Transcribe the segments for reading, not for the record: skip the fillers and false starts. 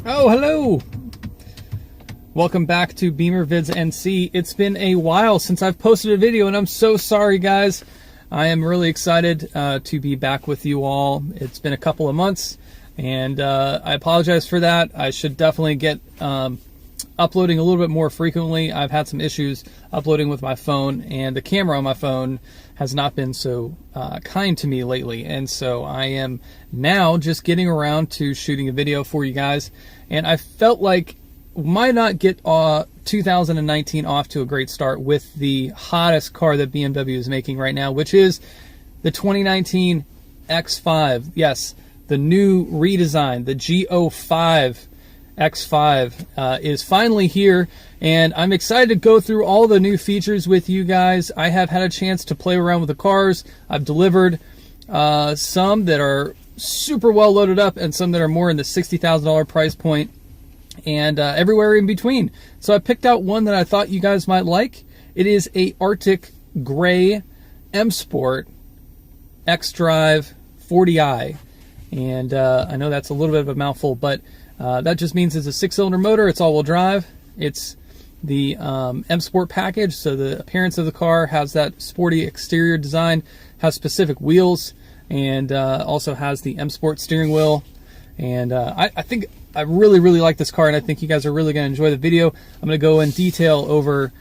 Oh, hello! Welcome back to BimmerVidsNC. It's been a while since I've posted a video, and I'm so sorry, guys. I am really excited to be back with you all. It's been a couple of months, and I apologize for that. I should definitely get uploading a little bit more frequently. I've had some issues uploading with my phone, and the camera on my phone has not been so kind to me lately, and so I am now just getting around to shooting a video for you guys, and I felt like why not get 2019 off to a great start with the hottest car that BMW is making right now, which is the 2019 X5. Yes, the new redesign, the G05 X5 is finally here, and I'm excited to go through all the new features with you guys. I have had a chance to play around with the cars. I've delivered some that are super well loaded up and some that are more in the $60,000 price point, and everywhere in between. So I picked out one that I thought you guys might like. It is a Artic Grey M Sport X-Drive 40i, and I know that's a little bit of a mouthful, but that just means it's a 6-cylinder motor. It's all-wheel drive. It's the M Sport package, so the appearance of the car has that sporty exterior design, has specific wheels, and also has the M Sport steering wheel. And I think I really like this car, and I think you guys are really going to enjoy the video. I'm going to go in detail over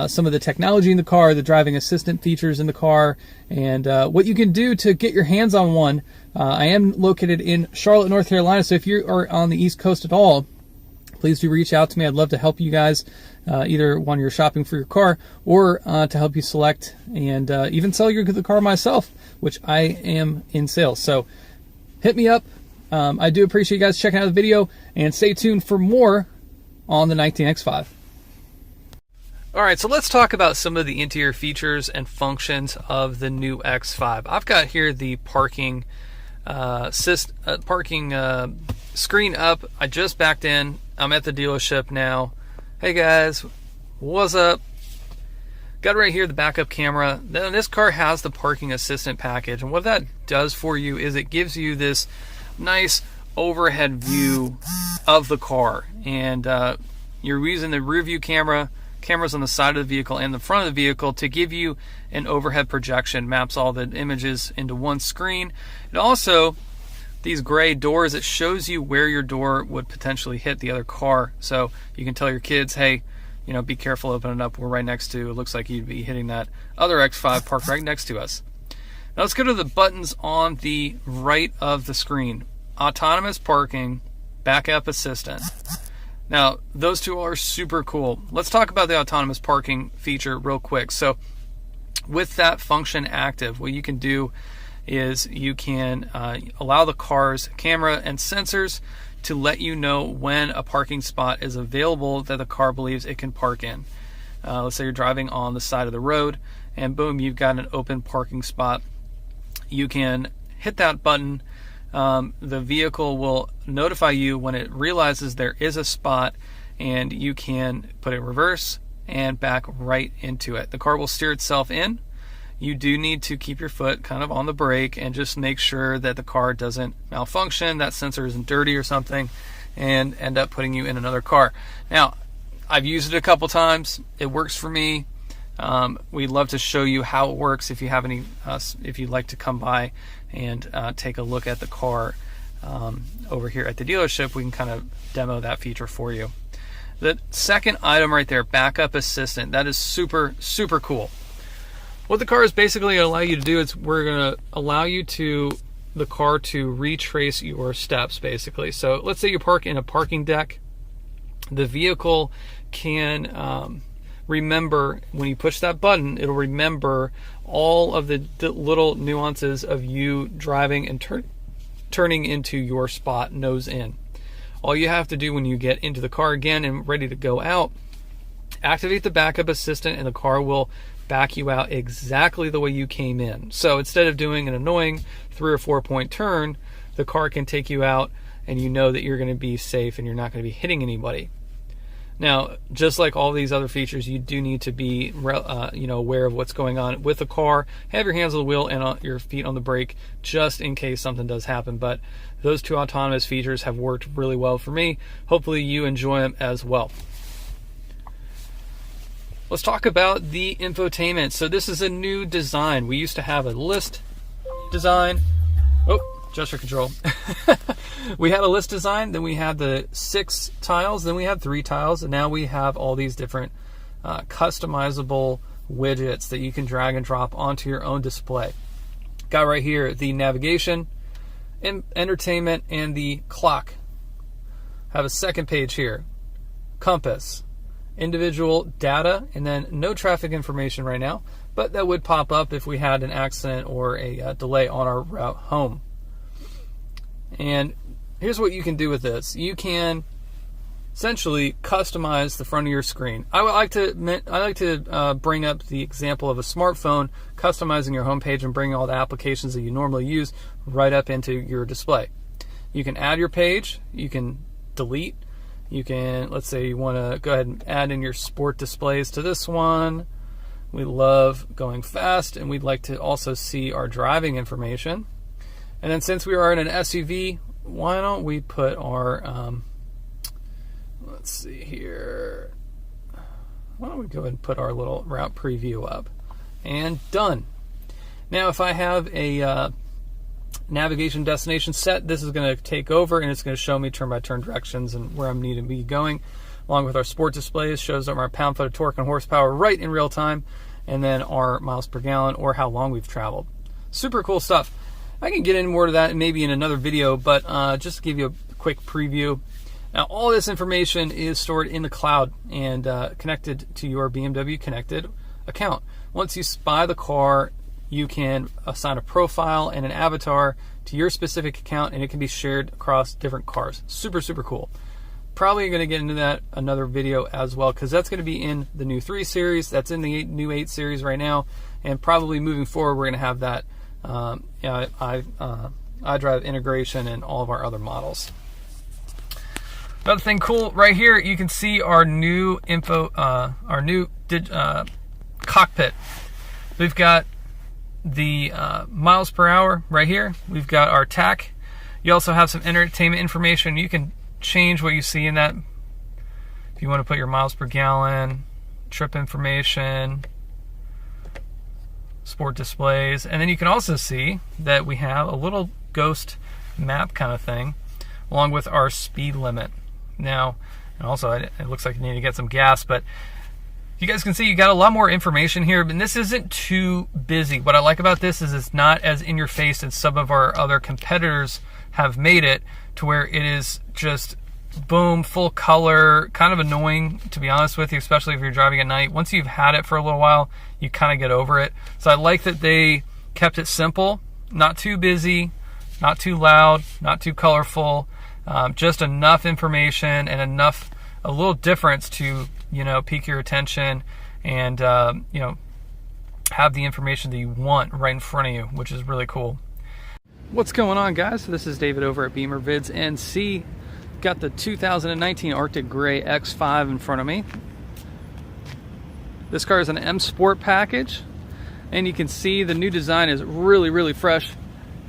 some of the technology in the car, the driving assistant features in the car, and what you can do to get your hands on one. I am located in Charlotte, North Carolina, so if you are on the East Coast at all, please do reach out to me. I'd love to help you guys, either when you're shopping for your car or to help you select and even sell the car myself, which I am in sales. So hit me up. I do appreciate you guys checking out the video, and stay tuned for more on the 19X5. Alright, so let's talk about some of the interior features and functions of the new X5. I've got here the parking screen up. I just backed in. I'm at the dealership now. Hey guys, what's up? Got right here the backup camera. Then this car has the parking assistant package, and what that does for you is it gives you this nice overhead view of the car, and you're using the rear view cameras on the side of the vehicle and the front of the vehicle to give you an overhead projection. Maps all the images into one screen. It also, these gray doors, it shows you where your door would potentially hit the other car, so you can tell your kids, hey, you know, be careful opening up, we're right next to, it looks like you'd be hitting that other X5 parked right next to us. Now let's go to the buttons on the right of the screen. Autonomous parking, backup assistant. Now, those two are super cool. Let's talk about the autonomous parking feature real quick. So with that function active, what you can do is you can allow the car's camera and sensors to let you know when a parking spot is available that the car believes it can park in. Let's say you're driving on the side of the road, and boom, you've got an open parking spot. You can hit that button. The vehicle will notify you when it realizes there is a spot, and you can put it in reverse and back right into it. The car will steer itself in. You do need to keep your foot kind of on the brake and just make sure that the car doesn't malfunction, that sensor isn't dirty or something, and end up putting you in another car. Now, I've used it a couple times. It works for me. We'd love to show you how it works if you have any, if you'd like to come by and take a look at the car over here at the dealership. We can kind of demo that feature for you. The second item right there, backup assistant, that is super cool. What the car is basically going to allow you to do is we're going to allow you the car to retrace your steps, basically. So let's say you park in a parking deck. The vehicle can remember, when you push that button, it'll remember all of the little nuances of you driving and turning into your spot, nose in. All you have to do when you get into the car again and ready to go out, activate the backup assistant, and the car will back you out exactly the way you came in. So instead of doing an annoying 3 or 4 point turn, the car can take you out, and you know that you're going to be safe and you're not going to be hitting anybody. Now, just like all these other features, you do need to be aware of what's going on with the car. Have your hands on the wheel and your feet on the brake just in case something does happen. But those two autonomous features have worked really well for me. Hopefully you enjoy them as well. Let's talk about the infotainment. So this is a new design. We used to have a list design. Oh, gesture control. We had a list design, then we had the 6 tiles, then we had 3 tiles, and now we have all these different customizable widgets that you can drag and drop onto your own display. Got right here the navigation, entertainment, and the clock. Have a second page here. Compass, individual data, and then no traffic information right now, but that would pop up if we had an accident or a delay on our route home. And here's what you can do with this. You can essentially customize the front of your screen. I like to bring up the example of a smartphone, customizing your homepage and bringing all the applications that you normally use right up into your display. You can add your page, you can delete, you can, let's say you want to go ahead and add in your sport displays to this one. We love going fast, and we'd like to also see our driving information. And then since we are in an SUV, why don't we put our, let's see here. Why don't we go ahead and put our little route preview up? And done. Now if I have a navigation destination set, this is going to take over and it's going to show me turn-by-turn directions and where I'm needing to be going. Along with our sport displays, shows up our pound-foot of torque and horsepower right in real time, and then our miles per gallon or how long we've traveled. Super cool stuff. I can get into more of that maybe in another video, but just to give you a quick preview. Now, all this information is stored in the cloud and connected to your BMW Connected account. Once you buy the car, you can assign a profile and an avatar to your specific account, and it can be shared across different cars. Super, super cool. Probably going to get into that another video as well, because that's going to be in the new 3 Series. That's in the new 8 Series right now, and probably moving forward, we're going to have that iDrive integration in all of our other models. Another thing cool right here, you can see our new cockpit. We've got the miles per hour right here. We've got our TAC. You also have some entertainment information. You can change what you see in that. If you want to put your miles per gallon, trip information, sport displays, and then you can also see that we have a little ghost map kind of thing along with our speed limit. Now, and also it looks like you need to get some gas, but you guys can see you got a lot more information here, but this isn't too busy. What I like about this is it's not as in your face as some of our other competitors have made it, to where it is just boom, full color, kind of annoying, to be honest with you, especially if you're driving at night. Once you've had it for a little while, you kind of get over it. So I like that they kept it simple, not too busy, not too loud, not too colorful, just enough information and enough, a little difference to, pique your attention and, have the information that you want right in front of you, which is really cool. What's going on, guys? This is David over at BimmerVidsNC. Got the 2019 Artic Grey X5 in front of me. This car is an M Sport package, and you can see the new design is really, really fresh.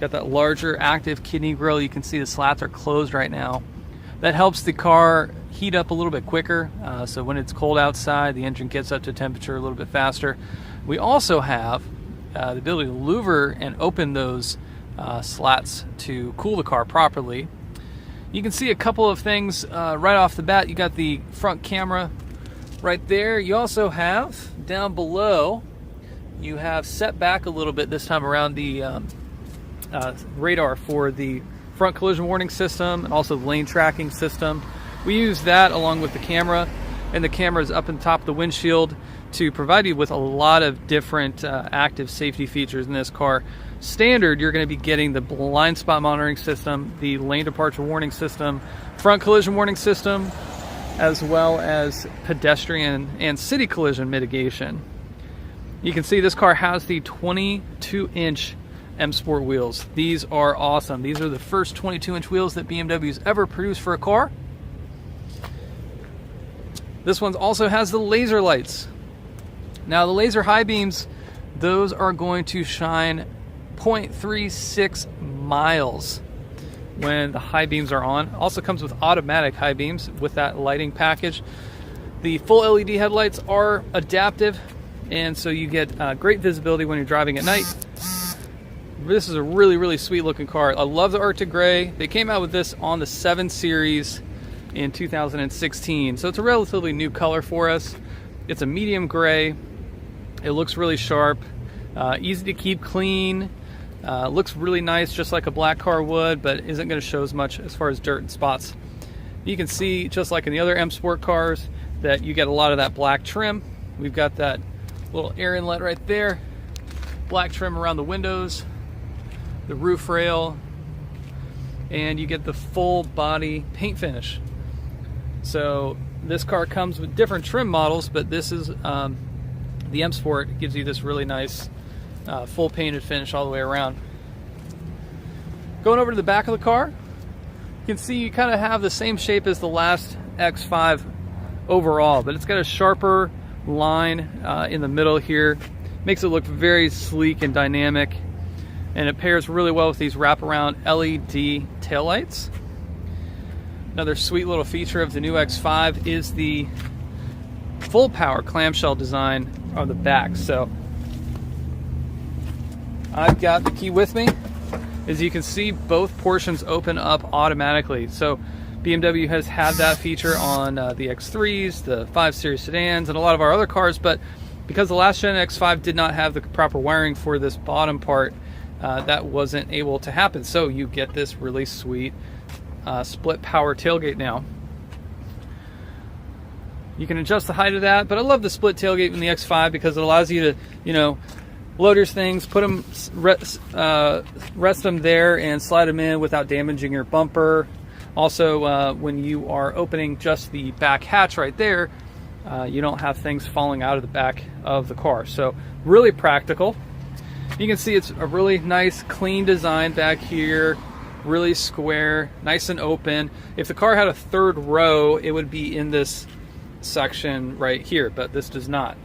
Got that larger active kidney grille. You can see the slats are closed right now. That helps the car heat up a little bit quicker, so when it's cold outside, the engine gets up to temperature a little bit faster. We also have the ability to louver and open those slats to cool the car properly. You can see a couple of things right off the bat. You got the front camera right there. You also have down below, you have set back a little bit this time around the radar for the front collision warning system and also the lane tracking system. We use that along with the camera, and the camera is up on top of the windshield to provide you with a lot of different active safety features in this car. Standard, you're going to be getting the blind spot monitoring system, the lane departure warning system, front collision warning system, as well as pedestrian and city collision mitigation. You can see this car has the 22-inch M Sport wheels. These are awesome. These are the first 22-inch wheels that BMW's ever produced for a car. This one also has the laser lights. Now the laser high beams, those are going to shine 0.36 miles when the high beams are on. Also comes with automatic high beams with that lighting package. The full LED headlights are adaptive, and so you get great visibility when you're driving at night. This is a really, really sweet looking car. I love the Arctic Gray. They came out with this on the 7 Series in 2016, so it's a relatively new color for us. It's a medium gray. It looks really sharp, easy to keep clean, looks really nice just like a black car would, but isn't going to show as much as far as dirt and spots. You can see, just like in the other M Sport cars, that you get a lot of that black trim. We've got that little air inlet right there, black trim around the windows, the roof rail, and you get the full body paint finish. So this car comes with different trim models, but this is the M Sport. Gives you this really nice full painted finish all the way around. Going over to the back of the car, you can see you kind of have the same shape as the last X5 overall, but it's got a sharper line in the middle here. Makes it look very sleek and dynamic, and it pairs really well with these wraparound LED taillights. Another sweet little feature of the new X5 is the full power clamshell design on the back. So I've got the key with me. As you can see, both portions open up automatically. So BMW has had that feature on the X3s, the 5 Series sedans, and a lot of our other cars, but because the last gen X5 did not have the proper wiring for this bottom part, that wasn't able to happen. So you get this really sweet split power tailgate now. You can adjust the height of that, but I love the split tailgate in the X5 because it allows you to, you know, load your things, put them, rest them there, and slide them in without damaging your bumper. Also, when you are opening just the back hatch right there, you don't have things falling out of the back of the car. So really practical. You can see it's a really nice, clean design back here. Really square, nice and open. If the car had a third row, it would be in this section right here, but this does not.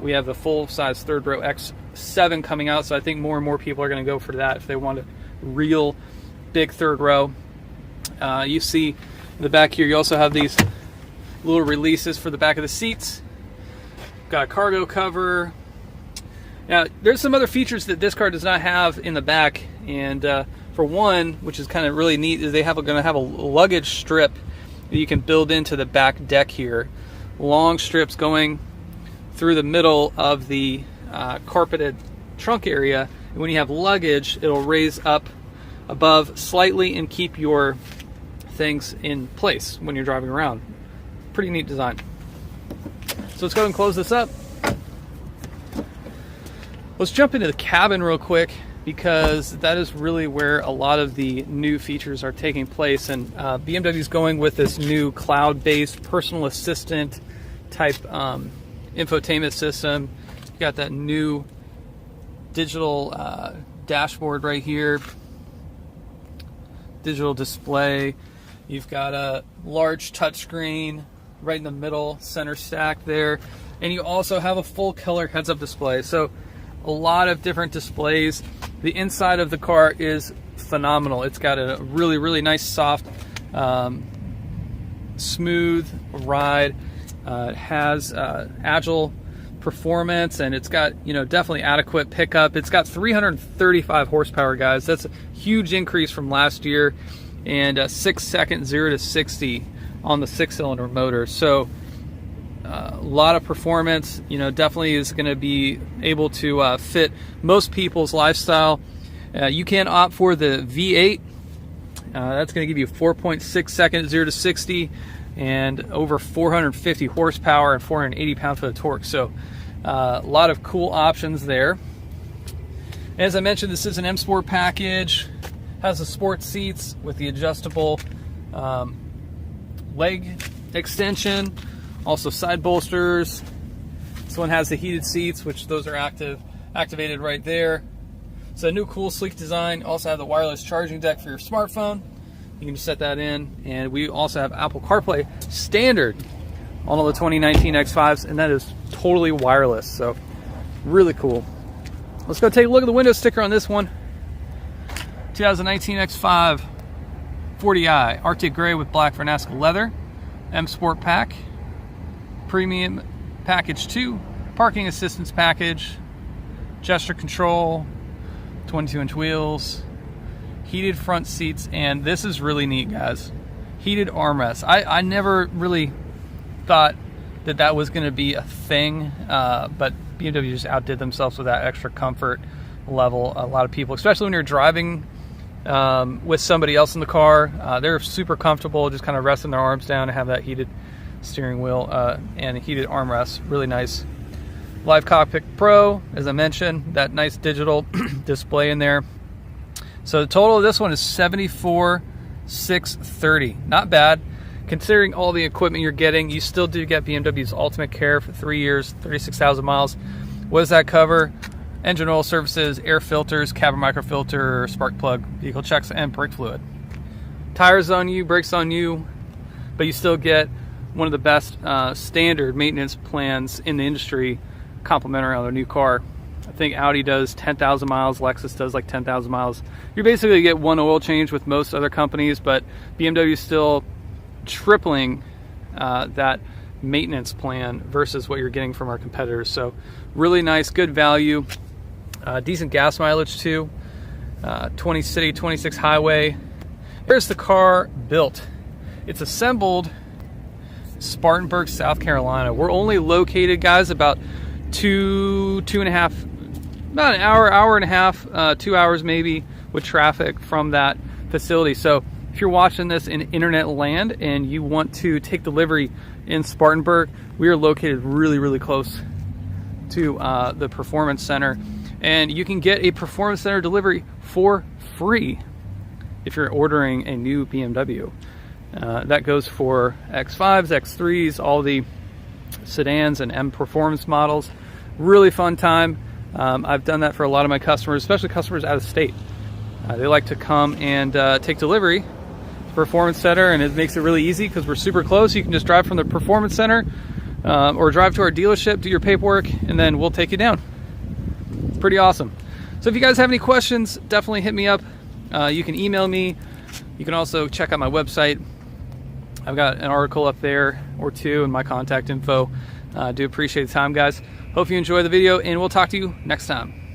We have the full-size third row X7 coming out, so I think more and more people are going to go for that if they want a real big third row. You see in the back here, you also have these little releases for the back of the seats. Got a cargo cover. Now, there's some other features that this car does not have in the back, and for one, which is kind of really neat, is going to have a luggage strip that you can build into the back deck here. Long strips going through the middle of the carpeted trunk area. And when you have luggage, it'll raise up above slightly and keep your things in place when you're driving around. Pretty neat design. So let's go ahead and close this up. Let's jump into the cabin real quick, because that is really where a lot of the new features are taking place. And BMW is going with this new cloud-based personal assistant type infotainment system. You got that new digital dashboard right here, digital display. You've got a large touchscreen right in the middle, center stack there, and you also have a full color heads-up display. So a lot of different displays. The inside of the car is phenomenal. It's got a really, really nice, soft, smooth ride. It has agile performance, and it's got, you know, definitely adequate pickup. It's got 335 horsepower, guys. That's a huge increase from last year, and a 6-second 0 to 60 on the 6-cylinder motor. So a lot of performance, you know, definitely is going to be able to fit most people's lifestyle. You can opt for the V8. That's going to give you 4.6 seconds 0 to 60 and over 450 horsepower and 480 pound-foot of torque. So a lot of cool options there. As I mentioned, this is an M Sport package. Has the sport seats with the adjustable leg extension. Also side bolsters. This one has the heated seats, which those are activated right there. So a new cool sleek design. Also have the wireless charging deck for your smartphone. You can just set that in. And we also have Apple CarPlay standard on all the 2019 X5s, and that is totally wireless, so really cool. Let's go take a look at the window sticker on this one. 2019 X5 40i, Arctic Grey with black Vernasca leather, M Sport pack, premium package 2, parking assistance package, gesture control, 22-inch wheels, heated front seats, and this is really neat, guys. Heated armrests. I never really thought that that was going to be a thing, but BMW just outdid themselves with that extra comfort level. A lot of people, especially when you're driving with somebody else in the car, they're super comfortable just kind of resting their arms down and have that heated steering wheel and heated armrests. Really nice. Live Cockpit Pro, as I mentioned, that nice digital display in there. So the total of this one is $74,630. Not bad. Considering all the equipment you're getting, you still do get BMW's Ultimate Care for 3 years, 36,000 miles. What does that cover? Engine oil services, air filters, cabin microfilter, spark plug, vehicle checks, and brake fluid. Tires on you, brakes on you, but you still get one of the best standard maintenance plans in the industry, complimentary on a new car. I think Audi does 10,000 miles, Lexus does like 10,000 miles. You basically get one oil change with most other companies, but BMW is still tripling that maintenance plan versus what you're getting from our competitors. So really nice, good value, decent gas mileage too, 20 city, 26 highway. Here's the car built. It's assembled Spartanburg, South Carolina. We're only located, guys, about about an hour and a half, 2 hours maybe with traffic from that facility. So if you're watching this in internet land and you want to take delivery in Spartanburg, we are located really, really close to the Performance Center. And you can get a Performance Center delivery for free if you're ordering a new BMW. That goes for X5s, X3s, all the sedans and M Performance models. Really fun time. I've done that for a lot of my customers, especially customers out of state. They like to come and take delivery to Performance Center, and it makes it really easy because we're super close. You can just drive from the Performance Center or drive to our dealership, do your paperwork, and then we'll take you down. It's pretty awesome. So if you guys have any questions, definitely hit me up. You can email me. You can also check out my website. I've got an article up there or two and my contact info. Do appreciate the time, guys. Hope you enjoy the video, and we'll talk to you next time.